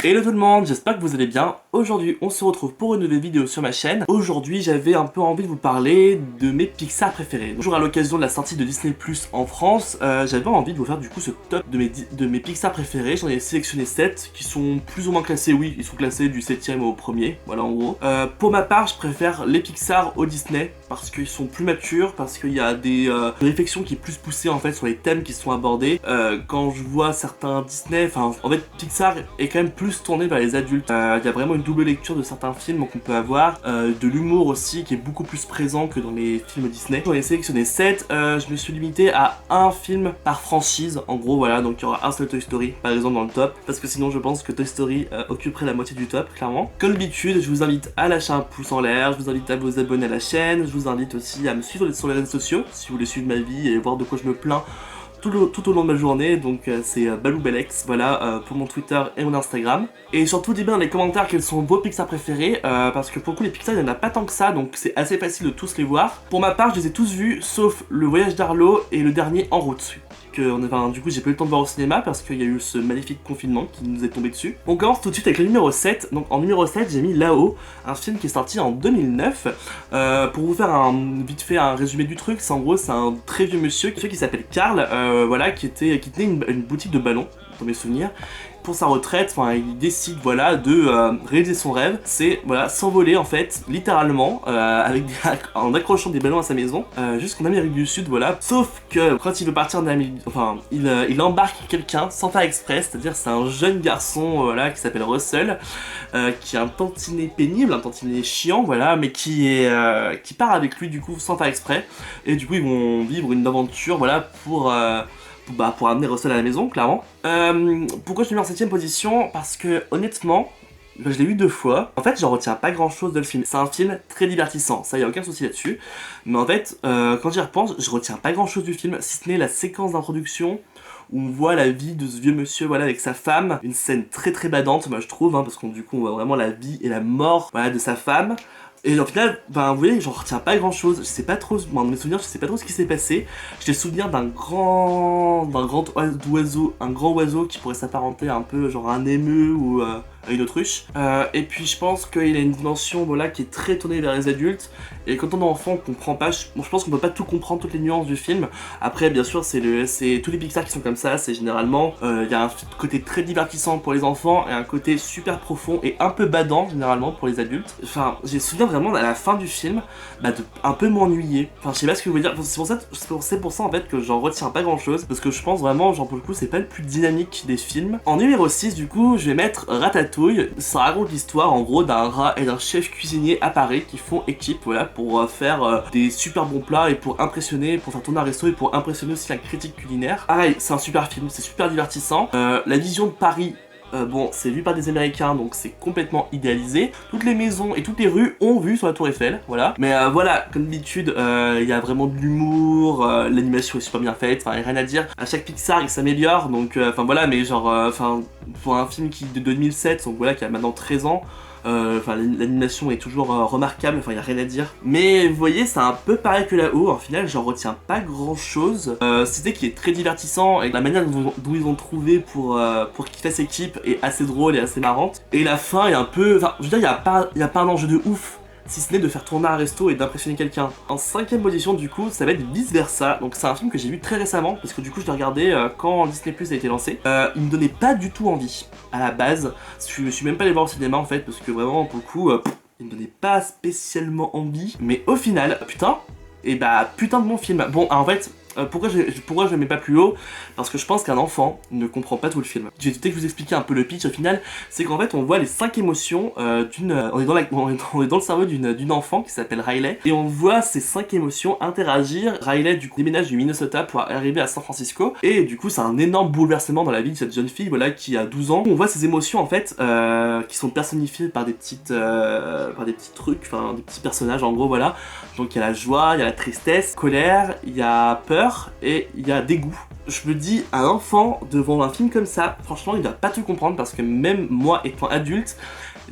Hello tout le monde, j'espère que vous allez bien. Aujourd'hui on se retrouve pour une nouvelle vidéo sur ma chaîne. Aujourd'hui j'avais un peu envie de vous parler de mes Pixar préférés. Toujours à l'occasion de la sortie de Disney Plus en France, j'avais envie de vous faire du coup ce top de mes Pixar préférés. J'en ai sélectionné 7 qui sont plus ou moins classés, oui, ils sont classés du 7ème au 1er, voilà en gros. Pour ma part je préfère les Pixar au Disney parce qu'ils sont plus matures, parce qu'il y a des réflexions qui sont plus poussées en fait sur les thèmes qui sont abordés. Quand je vois certains Disney, enfin en fait Pixar est quand même plus tourné vers les adultes. Il y a vraiment une double lecture de certains films qu'on peut avoir, de l'humour aussi qui est beaucoup plus présent que dans les films Disney. J'en ai sélectionné 7, je me suis limité à un film par franchise, en gros voilà, donc il y aura un seul Toy Story par exemple dans le top, parce que sinon je pense que Toy Story occuperait la moitié du top, clairement. Comme d'habitude, je vous invite à lâcher un pouce en l'air, je vous invite à vous abonner à la chaîne, je vous invite aussi à me suivre sur les réseaux sociaux, si vous voulez suivre ma vie et voir de quoi je me plains tout au long de ma journée, donc c'est BalouBellex, voilà, pour mon Twitter et mon Instagram. Et surtout, dites bien dans les commentaires quels sont vos Pixar préférés, parce que pour le coup, les Pixar, il n'y en a pas tant que ça, donc c'est assez facile de tous les voir. Pour ma part, je les ai tous vus, sauf Le Voyage d'Arlo et le dernier En route. Du coup j'ai pas eu le temps de voir au cinéma parce qu'il y a eu ce magnifique confinement qui nous est tombé dessus. On commence tout de suite avec le numéro 7. Donc en numéro 7 j'ai mis Là-haut, un film qui est sorti en 2009. Pour vous faire vite fait un résumé du truc, c'est en gros c'est un très vieux monsieur qui s'appelle Karl, voilà, qui tenait une boutique de ballons dans mes souvenirs. Pour sa retraite, enfin, il décide voilà de réaliser son rêve, c'est voilà s'envoler en fait, littéralement, en accrochant des ballons à sa maison, jusqu'en Amérique du Sud, voilà. Sauf que quand il veut partir il embarque quelqu'un sans faire exprès, c'est-à-dire c'est un jeune garçon voilà qui s'appelle Russell, qui est un tantinet pénible, un tantinet chiant, voilà, mais qui part avec lui du coup sans faire exprès, et du coup ils vont vivre une aventure, voilà, pour amener Russell à la maison, clairement. Pourquoi je l'ai mis en 7ème position? Parce que, honnêtement, je l'ai vu 2 fois. En fait, j'en retiens pas grand chose de le film. C'est un film très divertissant, ça y a aucun souci là-dessus. Mais en fait, quand j'y repense, je retiens pas grand chose du film, si ce n'est la séquence d'introduction où on voit la vie de ce vieux monsieur, voilà, avec sa femme. Une scène très très badante, moi je trouve, parce qu'on du coup on voit vraiment la vie et la mort, voilà, de sa femme. Et au final, vous voyez, j'en retiens pas grand chose. Je sais pas trop, dans mes souvenirs, je sais pas trop ce qui s'est passé. J'ai le souvenir d'un grand oiseau, un grand oiseau qui pourrait s'apparenter un peu genre à un émeu ou à une autruche. Et puis je pense qu'il a une dimension voilà, qui est très tournée vers les adultes. Et quand on est enfant, on comprend pas. Je pense qu'on peut pas tout comprendre, toutes les nuances du film. Après, bien sûr, c'est tous les Pixar qui sont comme ça. C'est généralement, il y a un côté très divertissant pour les enfants et un côté super profond et un peu badant généralement pour les adultes. Enfin, j'ai le souvenir vraiment à la fin du film, de un peu m'ennuyer. Enfin, je sais pas ce que vous voulez dire. C'est pour ça en fait que j'en retiens pas grand chose. Parce que je pense vraiment, genre pour le coup, c'est pas le plus dynamique des films. En numéro 6, du coup, je vais mettre Ratatouille. Ça raconte l'histoire en gros d'un rat et d'un chef cuisinier à Paris qui font équipe, voilà, pour faire des super bons plats et pour impressionner, pour faire tourner un resto et pour impressionner aussi la critique culinaire. Pareil, c'est un super film, c'est super divertissant. La vision de Paris, bon, c'est vu par des Américains, donc c'est complètement idéalisé. Toutes les maisons et toutes les rues ont vu sur la Tour Eiffel, voilà. Mais voilà, comme d'habitude, il y a vraiment de l'humour, l'animation est super bien faite, enfin, rien à dire. À chaque Pixar, il s'améliore, donc, enfin voilà, mais genre, pour un film de 2007, donc voilà, qui a maintenant 13 ans, l'animation est toujours remarquable, enfin y a rien à dire. Mais vous voyez, c'est un peu pareil que Là-haut, en final j'en retiens pas grand chose. C'était qui est très divertissant et la manière dont ils ont trouvé pour qu'ils fassent équipe est assez drôle et assez marrante. Et la fin est un peu, enfin je veux dire, y a pas un enjeu de ouf, si ce n'est de faire tourner un resto et d'impressionner quelqu'un. En 5ème position du coup, ça va être Vice Versa. Donc c'est un film que j'ai vu très récemment, parce que du coup je l'ai regardé quand Disney Plus a été lancé. Il me donnait pas du tout envie, à la base. Je suis même pas allé voir au cinéma en fait, parce que vraiment pour le coup, il me donnait pas spécialement envie. Mais au final, putain de bon film. Bon, en fait, pourquoi je le mets pas plus haut? Parce que je pense qu'un enfant ne comprend pas tout le film. Je vais peut-être vous expliquer un peu le pitch au final. C'est qu'en fait on voit les 5 émotions on est dans le cerveau d'une enfant qui s'appelle Riley, et on voit ces 5 émotions interagir. Riley du coup déménage du Minnesota pour arriver à San Francisco, et du coup c'est un énorme bouleversement dans la vie de cette jeune fille, voilà, qui a 12 ans. On voit ces émotions en fait qui sont personnifiées par des petits trucs, enfin des petits personnages en gros, voilà. Donc il y a la joie, il y a la tristesse, colère, il y a peur et il y a dégoût. Je me dis, un enfant devant un film comme ça, franchement il va pas tout comprendre, parce que même moi étant adulte,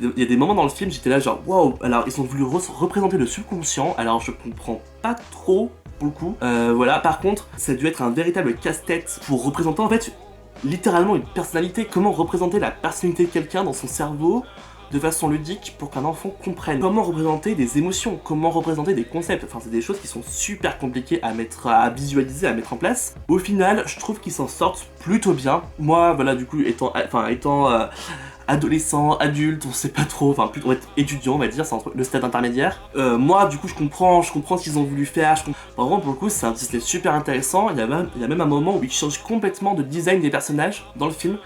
il y a des moments dans le film j'étais là genre waouh, alors ils ont voulu représenter le subconscient, alors je comprends pas trop pour le coup. Voilà, par contre ça a dû être un véritable casse-tête pour représenter en fait littéralement une personnalité. Comment représenter la personnalité de quelqu'un dans son cerveau de façon ludique pour qu'un enfant comprenne. Comment représenter des émotions, comment représenter des concepts. Enfin, c'est des choses qui sont super compliquées à visualiser, à mettre en place. Au final, je trouve qu'ils s'en sortent plutôt bien. Moi, voilà, du coup, étant adolescent, adulte, on sait pas trop, enfin plutôt être étudiant on va dire, c'est entre le stade intermédiaire. Moi du coup je comprends ce qu'ils ont voulu faire, vraiment pour le coup c'est un Disney super intéressant, il y a même un moment où ils changent complètement de design des personnages dans le film,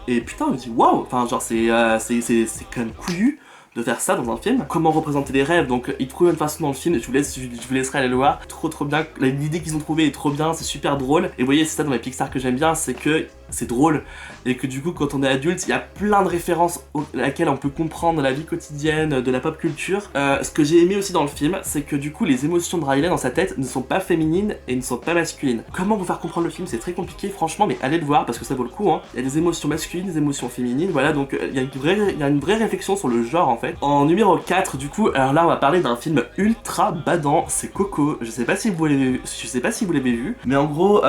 et putain on me dit waouh, enfin genre c'est quand même couillu de faire ça dans un film. Comment représenter les rêves, donc ils trouvent une façon dans le film, je vous laisserai aller le voir, trop bien, l'idée qu'ils ont trouvée est trop bien, c'est super drôle, et vous voyez c'est ça dans les Pixar que j'aime bien, c'est que c'est drôle, et que du coup quand on est adulte, il y a plein de références à laquelle on peut comprendre la vie quotidienne, de la pop culture. Ce que j'ai aimé aussi dans le film, c'est que du coup les émotions de Riley dans sa tête ne sont pas féminines et ne sont pas masculines. Comment vous faire comprendre le film, c'est très compliqué franchement, mais allez le voir parce que ça vaut le coup, hein. Il y a des émotions masculines, des émotions féminines, voilà, donc il y a une vraie réflexion sur le genre en fait. En numéro 4 du coup, alors là on va parler d'un film ultra badant, c'est Coco. Je sais pas si vous l'avez vu, mais en gros,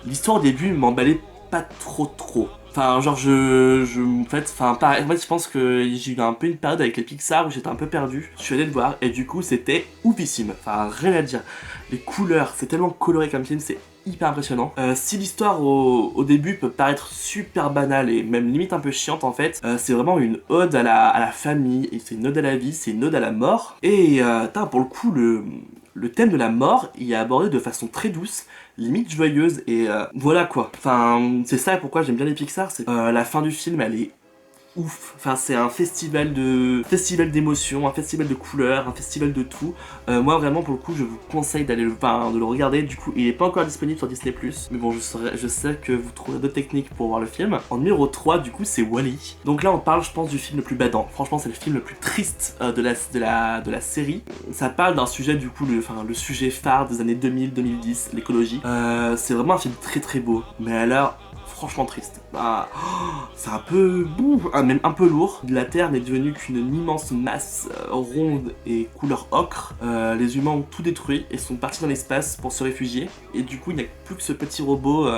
l'histoire au début m'emballait pas trop. Enfin, genre, en fait, je pense que j'ai eu un peu une période avec les Pixar où j'étais un peu perdu. Je suis allé le voir et du coup, c'était oufissime. Enfin, rien à dire. Les couleurs, c'est tellement coloré comme film, c'est hyper impressionnant. Si l'histoire au début peut paraître super banale et même limite un peu chiante en fait, c'est vraiment une ode à la famille, et c'est une ode à la vie, c'est une ode à la mort. Et pour le coup, le thème de la mort il est abordé de façon très douce, limite joyeuse, et voilà quoi. Enfin, c'est ça pourquoi j'aime bien les Pixar, c'est la fin du film elle est ouf. Enfin, c'est un festival d'émotions, un festival de couleurs, un festival de tout. Moi, vraiment, pour le coup, je vous conseille de le regarder. Du coup, il est pas encore disponible sur Disney+, mais bon, je sais que vous trouverez d'autres techniques pour voir le film. En numéro 3, du coup, c'est Wall-E. Donc là, on parle, je pense, du film le plus badant. Franchement, c'est le film le plus triste de la série. Ça parle d'un sujet, du coup, le sujet phare des années 2000-2010, l'écologie. C'est vraiment un film très beau, mais alors franchement triste. C'est un peu même un peu lourd. La Terre n'est devenue qu'une immense masse ronde et couleur ocre. Les humains ont tout détruit et sont partis dans l'espace pour se réfugier. Et du coup, il n'y a plus que ce petit robot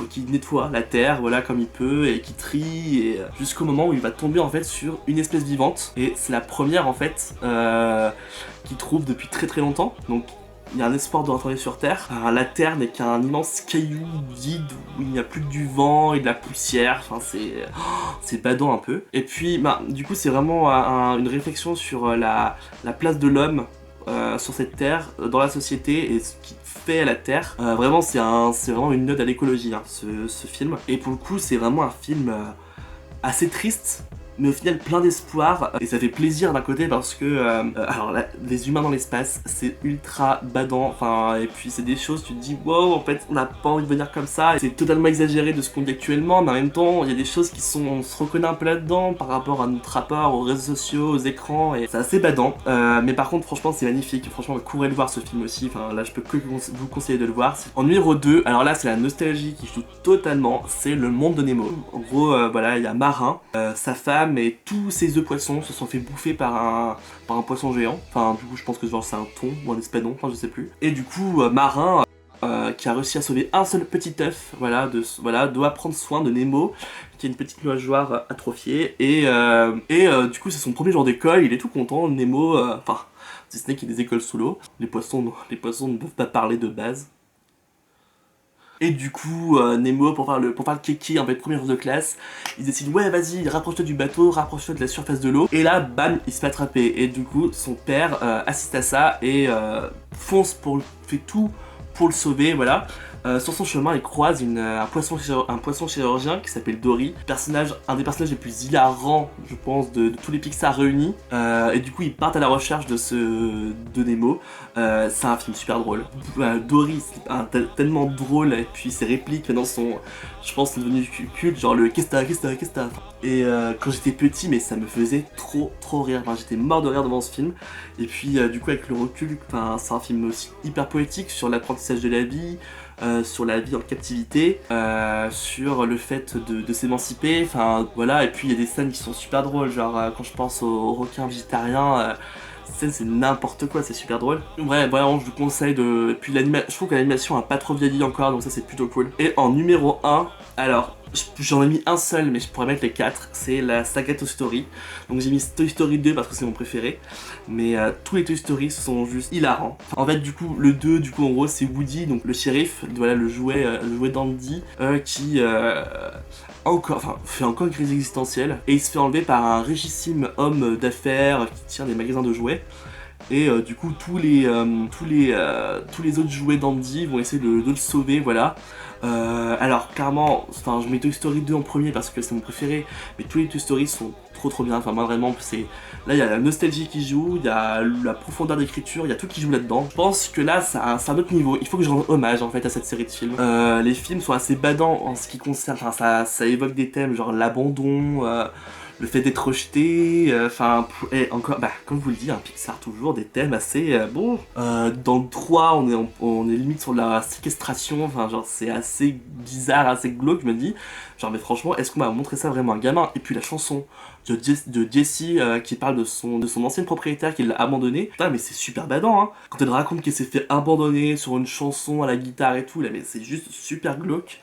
qui nettoie la Terre, voilà, comme il peut, et qui trie, et jusqu'au moment où il va tomber en fait sur une espèce vivante. Et c'est la première en fait qu'il trouve depuis très longtemps. Donc il y a un espoir de retourner sur Terre. La Terre n'est qu'un immense caillou vide où il n'y a plus que du vent et de la poussière. Enfin, c'est badant un peu. Et puis, du coup, c'est vraiment une réflexion sur la place de l'homme sur cette Terre, dans la société, et ce qu'il fait à la Terre. Vraiment, c'est vraiment une ode à l'écologie, hein, ce film. Et pour le coup, c'est vraiment un film assez triste, mais au final plein d'espoir, et ça fait plaisir d'un côté parce que alors là, les humains dans l'espace c'est ultra badant, enfin, et puis c'est des choses, tu te dis wow, en fait on n'a pas envie de venir comme ça, et c'est totalement exagéré de ce qu'on dit actuellement, mais en même temps il y a des choses on se reconnaît un peu là-dedans par rapport à notre rapport aux réseaux sociaux, aux écrans, et c'est assez badant, mais par contre franchement c'est magnifique, franchement courez le voir ce film aussi, enfin là je peux que vous conseiller de le voir. En numéro 2, alors là c'est la nostalgie qui joue totalement, c'est Le Monde de Nemo. En gros voilà, il y a Marin, sa femme et tous ces œufs poissons se sont fait bouffer par un poisson géant. Enfin, du coup, je pense que genre c'est un thon ou un espadon, enfin, je sais plus. Et du coup, Marin, qui a réussi à sauver un seul petit œuf, doit prendre soin de Nemo, qui est une petite nageoire atrophiée. Et du coup, c'est son premier jour d'école, il est tout content. Nemo, Disney qui a des écoles sous l'eau. Les poissons ne peuvent pas parler de base. Et du coup, Nemo, pour faire le kéké, en fait, premier jour de classe, il décide, ouais, vas-y, rapproche-toi du bateau, rapproche-toi de la surface de l'eau. Et là, bam, il se fait attraper. Et du coup, son père assiste à ça et fait tout pour le sauver, voilà. Sur son chemin, il croise un poisson chirurgien qui s'appelle Dory, un des personnages les plus hilarants, je pense, de tous les Pixar réunis. Et du coup, ils partent à la recherche de Nemo. C'est un film super drôle. Dory, c'est tellement drôle, et puis ses répliques maintenant je pense, sont devenues cultes, genre le qu'est-ce que t'as. Et quand j'étais petit, mais ça me faisait trop rire. Enfin, j'étais mort de rire devant ce film. Et puis du coup, avec le recul, c'est un film aussi hyper poétique sur l'apprentissage de la vie. Sur la vie en captivité, sur le fait de s'émanciper, enfin voilà, et puis il y a des scènes qui sont super drôles, genre quand je pense aux requins végétariens, scène c'est n'importe quoi, c'est super drôle. Ouais, vraiment je vous conseille de... Et puis l'animation, je trouve que l'animation a pas trop vieilli encore, donc ça c'est plutôt cool. Et en numéro 1, alors j'en ai mis un seul mais je pourrais mettre les 4, c'est la saga Toy Story. Donc j'ai mis Toy Story 2 parce que c'est mon préféré, mais tous les Toy Story sont juste hilarants. En fait du coup le 2 du coup en gros c'est Woody, donc le shérif, voilà le jouet d'Andy qui fait encore une crise existentielle et il se fait enlever par un richissime homme d'affaires qui tient des magasins de jouets. Et du coup tous les autres jouets d'Andy vont essayer de le sauver, voilà. Alors clairement, enfin je mets Toy Story 2 en premier parce que c'est mon préféré, mais tous les Toy Story sont trop bien, enfin moi vraiment c'est... Là il y a la nostalgie qui joue, il y a la profondeur d'écriture, il y a tout qui joue là-dedans. Je pense que là c'est un autre niveau, il faut que je rende hommage en fait à cette série de films. Les films sont assez badants en ce qui concerne, enfin ça évoque des thèmes genre l'abandon, le fait d'être rejeté, enfin, et encore, bah, comme je vous le dis, Pixar toujours des thèmes assez, bon, dans le 3, on est limite sur la séquestration, enfin, genre, c'est assez bizarre, assez glauque, je me dis, genre, mais franchement, est-ce qu'on va montrer ça vraiment à un gamin? Et puis la chanson de Jessie qui parle de son ancienne propriétaire qui l'a abandonné, putain, mais c'est super badant, hein, quand elle raconte qu'elle s'est fait abandonner sur une chanson à la guitare et tout, là, mais c'est juste super glauque.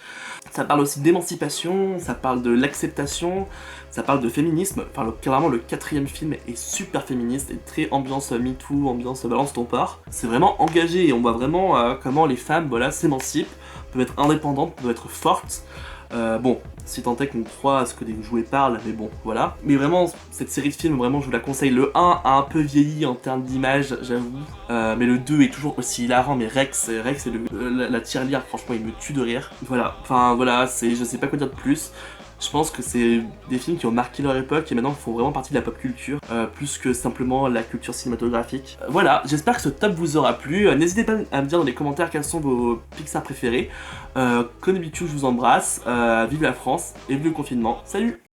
Ça parle aussi d'émancipation, ça parle de l'acceptation, ça parle de féminisme, enfin clairement le 4e film est super féministe et très ambiance MeToo, ambiance balance ton part. C'est vraiment engagé et on voit vraiment comment les femmes voilà, s'émancipent, peuvent être indépendantes, peuvent être fortes. Bon, si tant est qu'on croit à ce que des jouets parlent, mais bon, voilà. Mais vraiment, cette série de films, vraiment, je vous la conseille. Le 1 a un peu vieilli en termes d'image, j'avoue. Mais le 2 est toujours aussi hilarant, mais Rex et la tirelire, franchement, il me tue de rire. Voilà, enfin, voilà, je sais pas quoi dire de plus. Je pense que c'est des films qui ont marqué leur époque et maintenant font vraiment partie de la pop culture, plus que simplement la culture cinématographique. Voilà, j'espère que ce top vous aura plu. N'hésitez pas à me dire dans les commentaires quels sont vos Pixar préférés. Comme d'habitude, je vous embrasse. Vive la France et vive le confinement. Salut!